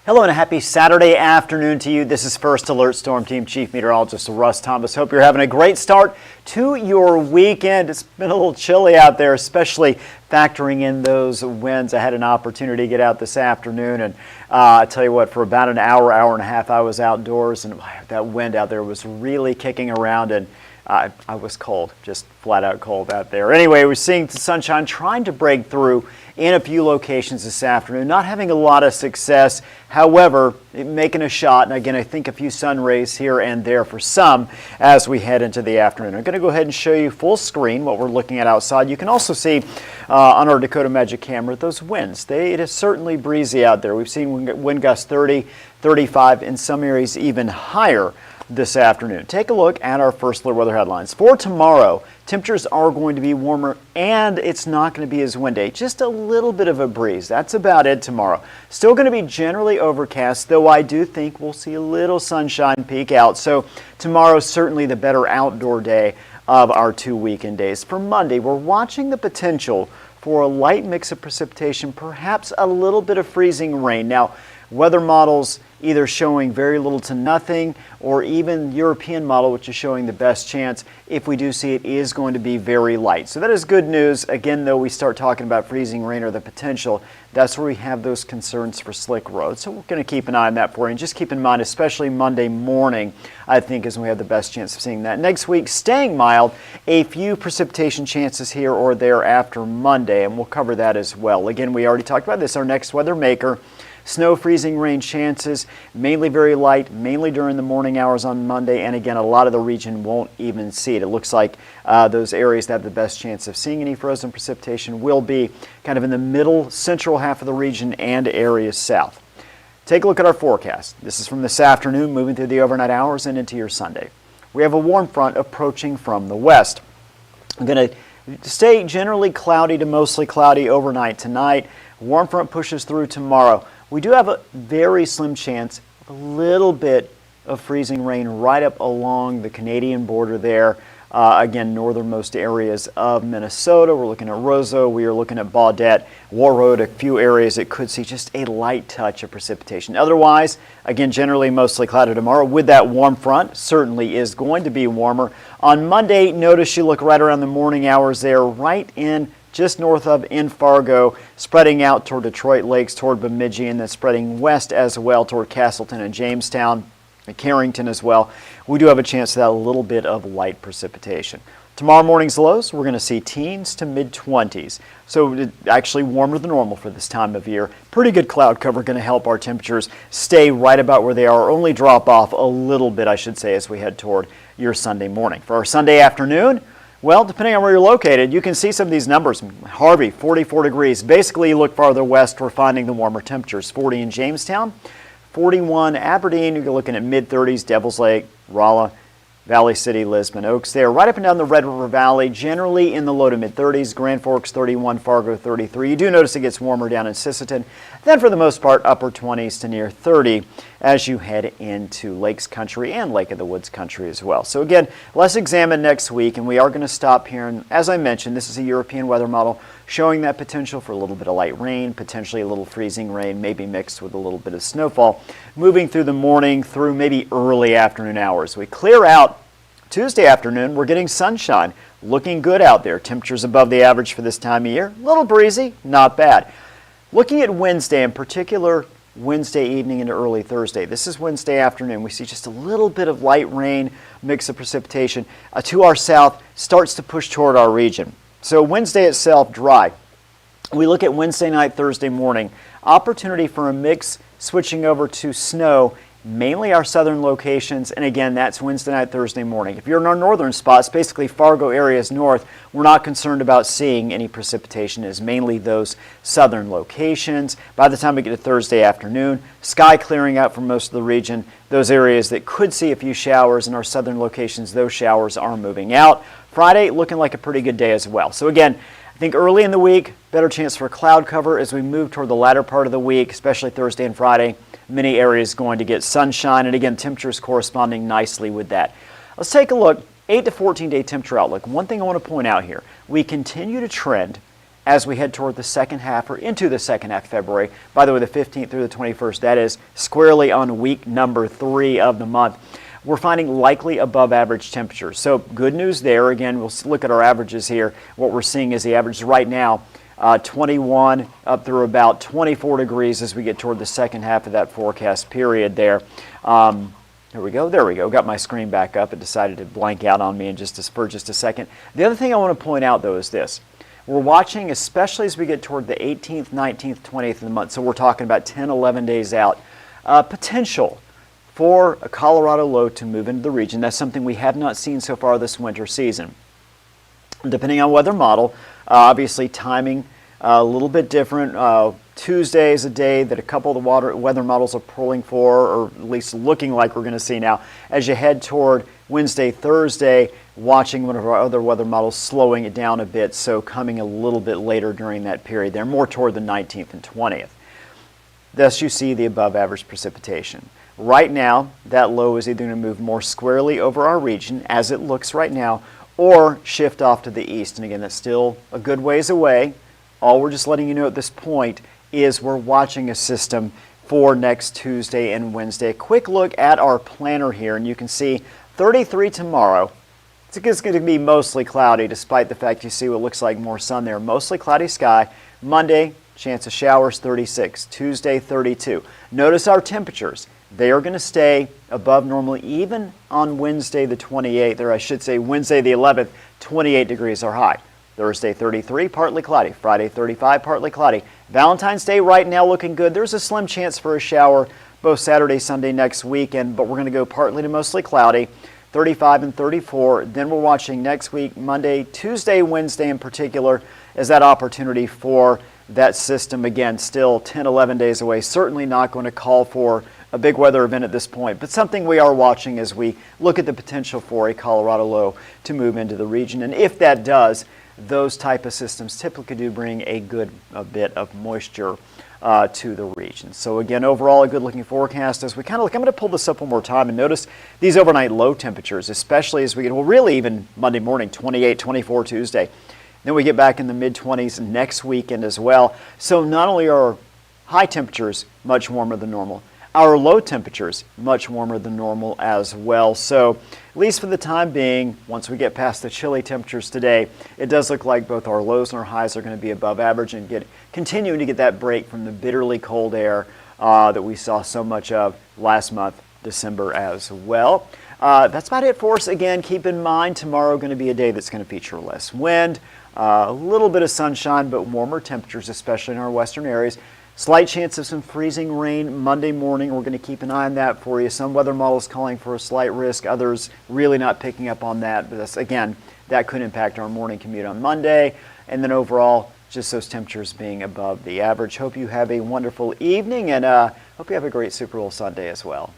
Hello and a happy Saturday afternoon to you. This is First Alert Storm Team Chief Meteorologist Russ Thomas. Hope you're having a great start to your weekend. It's been a little chilly out there, especially factoring in those winds. I had an opportunity to get out this afternoon, and I tell you what, for about an hour, hour and a half, I was outdoors, and that wind out there was really kicking around, and I was cold, just flat out cold out there. Anyway, we're seeing the sunshine trying to break through in a few locations this afternoon, not having a lot of success. However, making a shot, and again, I think a few sun rays here and there for some as we head into the afternoon. I'm going to go ahead and show you full screen what we're looking at outside. You can also see on our Dakota Magic camera those winds. It is certainly breezy out there. We've seen wind gusts 30, 35, in some areas even higher this afternoon. Take a look at our first alert weather headlines. For tomorrow, temperatures are going to be warmer and it's not going to be as windy. Just a little bit of a breeze. That's about it tomorrow. Still going to be generally overcast, though I do think we'll see a little sunshine peek out. So tomorrow's certainly the better outdoor day of our 2 weekend days. For Monday, we're watching the potential for a light mix of precipitation, perhaps a little bit of freezing rain. Now, weather models either showing very little to nothing, or even European model, which is showing the best chance, if we do see it, is going to be very light. So that is good news. Again, though, we start talking about freezing rain or the potential, that's where we have those concerns for slick roads. So we're going to keep an eye on that for you. And just keep in mind, especially Monday morning, I think is when we have the best chance of seeing that. Next week, staying mild, a few precipitation chances here or there after Monday, and we'll cover that as well. Again, we already talked about this, our next weather maker. Snow, freezing rain chances, mainly very light, mainly during the morning hours on Monday, and again, a lot of the region won't even see it. It looks like those areas that have the best chance of seeing any frozen precipitation will be kind of in the middle, central half of the region and areas south. Take a look at our forecast. This is from this afternoon, moving through the overnight hours and into your Sunday. We have a warm front approaching from the west. I'm going to stay generally cloudy to mostly cloudy overnight tonight. Warm front pushes through tomorrow. We do have a very slim chance of a little bit of freezing rain right up along the Canadian border there. Again, northernmost areas of Minnesota. We're looking at Roseau. We are looking at Baudette, Warroad, a few areas that could see just a light touch of precipitation. Otherwise, again, generally mostly cloudy tomorrow with that warm front. Certainly is going to be warmer. On Monday, notice you look right around the morning hours there, right in just north of in Fargo, spreading out toward Detroit Lakes, toward Bemidji, and then spreading west as well toward Castleton and Jamestown, and Carrington as well. We do have a chance of that, a little bit of light precipitation. Tomorrow morning's lows, we're going to see teens to mid-20s. So actually warmer than normal for this time of year. Pretty good cloud cover, going to help our temperatures stay right about where they are, or only drop off a little bit, I should say, as we head toward your Sunday morning. For our Sunday afternoon, well, depending on where you're located, you can see some of these numbers. Harvey, 44 degrees. Basically, you look farther west, we're finding the warmer temperatures. 40 in Jamestown, 41 Aberdeen. You're looking at mid-30s, Devils Lake, Rolla, Valley City, Lisbon, Oaks there. Right up and down the Red River Valley, generally in the low to mid-30s. Grand Forks, 31, Fargo, 33. You do notice it gets warmer down in Sisseton. Then for the most part, upper 20s to near 30 as you head into Lakes Country and Lake of the Woods Country as well. So again, let's examine next week, and we are going to stop here. And as I mentioned, this is a European weather model showing that potential for a little bit of light rain, potentially a little freezing rain, maybe mixed with a little bit of snowfall, moving through the morning through maybe early afternoon hours. We clear out Tuesday afternoon, we're getting sunshine, looking good out there. Temperatures above the average for this time of year. A little breezy, not bad. Looking at Wednesday, in particular, Wednesday evening into early Thursday. This is Wednesday afternoon. We see just a little bit of light rain, mix of precipitation to our south, starts to push toward our region. So Wednesday itself, dry. We look at Wednesday night, Thursday morning. Opportunity for a mix switching over to snow, mainly our southern locations, and again, that's Wednesday night, Thursday morning. If you're in our northern spots, basically Fargo areas north, we're not concerned about seeing any precipitation. It's mainly those southern locations. By the time we get to Thursday afternoon, sky clearing out for most of the region. Those areas that could see a few showers in our southern locations, those showers are moving out. Friday, looking like a pretty good day as well. So again, I think early in the week, better chance for cloud cover as we move toward the latter part of the week, especially Thursday and Friday. Many areas going to get sunshine, and again, temperatures corresponding nicely with that. Let's take a look, 8 to 14 day temperature outlook. One thing I want to point out here, we continue to trend as we head toward the second half or into the second half of February. By the way, the 15th through the 21st, that is squarely on week number 3 of the month. We're finding likely above average temperatures. So good news there. Again, we'll look at our averages here. What we're seeing is the average right now, 21 up through about 24 degrees as we get toward the second half of that forecast period there. There we go. Got my screen back up. It decided to blank out on me for just a second. The other thing I want to point out, though, is this. We're watching, especially as we get toward the 18th, 19th, 20th of the month, so we're talking about 10, 11 days out, potential for a Colorado low to move into the region. That's something we have not seen so far this winter season. Depending on weather model, obviously timing a little bit different. Tuesday is a day that a couple of the weather models are pulling for, or at least looking like we're going to see now. As you head toward Wednesday, Thursday, watching one of our other weather models slowing it down a bit, so coming a little bit later during that period. They're more toward the 19th and 20th. Thus you see the above average precipitation. Right now, that low is either going to move more squarely over our region, as it looks right now, or shift off to the east. And again, that's still a good ways away. All we're just letting you know at this point is we're watching a system for next Tuesday and Wednesday. A quick look at our planner here, and you can see 33 tomorrow. It's going to be mostly cloudy, despite the fact you see what looks like more sun there. Mostly cloudy sky. Monday, chance of showers, 36. Tuesday, 32. Notice our temperatures. They are going to stay above normal even on Wednesday the 28th, or I should say Wednesday the 11th, 28 degrees are high. Thursday 33, partly cloudy. Friday 35, partly cloudy. Valentine's Day right now looking good. There's a slim chance for a shower both Saturday, Sunday next weekend, but we're going to go partly to mostly cloudy. 35 and 34. Then we're watching next week, Monday, Tuesday, Wednesday in particular, as that opportunity for that system. Again, still 10, 11 days away. Certainly not going to call for a big weather event at this point, but something we are watching as we look at the potential for a Colorado low to move into the region. And if that does, those type of systems typically do bring a bit of moisture to the region. So again, overall, a good looking forecast as we kind of look. I'm going to pull this up one more time and notice these overnight low temperatures, especially as we get, well, really even Monday morning, 28, 24 Tuesday. Then we get back in the mid-20s next weekend as well. So not only are high temperatures much warmer than normal, our low temperatures much warmer than normal as well. So at least for the time being, once we get past the chilly temperatures today, it does look like both our lows and our highs are going to be above average and continuing to get that break from the bitterly cold air that we saw so much of last month, December as well. That's about it for us. Again, keep in mind tomorrow going to be a day that's going to feature less wind, a little bit of sunshine, but warmer temperatures, especially in our western areas. Slight chance of some freezing rain Monday morning. We're going to keep an eye on that for you. Some weather models calling for a slight risk, others really not picking up on that. But again, that could impact our morning commute on Monday. And then overall, just those temperatures being above the average. Hope you have a wonderful evening, and hope you have a great Super Bowl Sunday as well.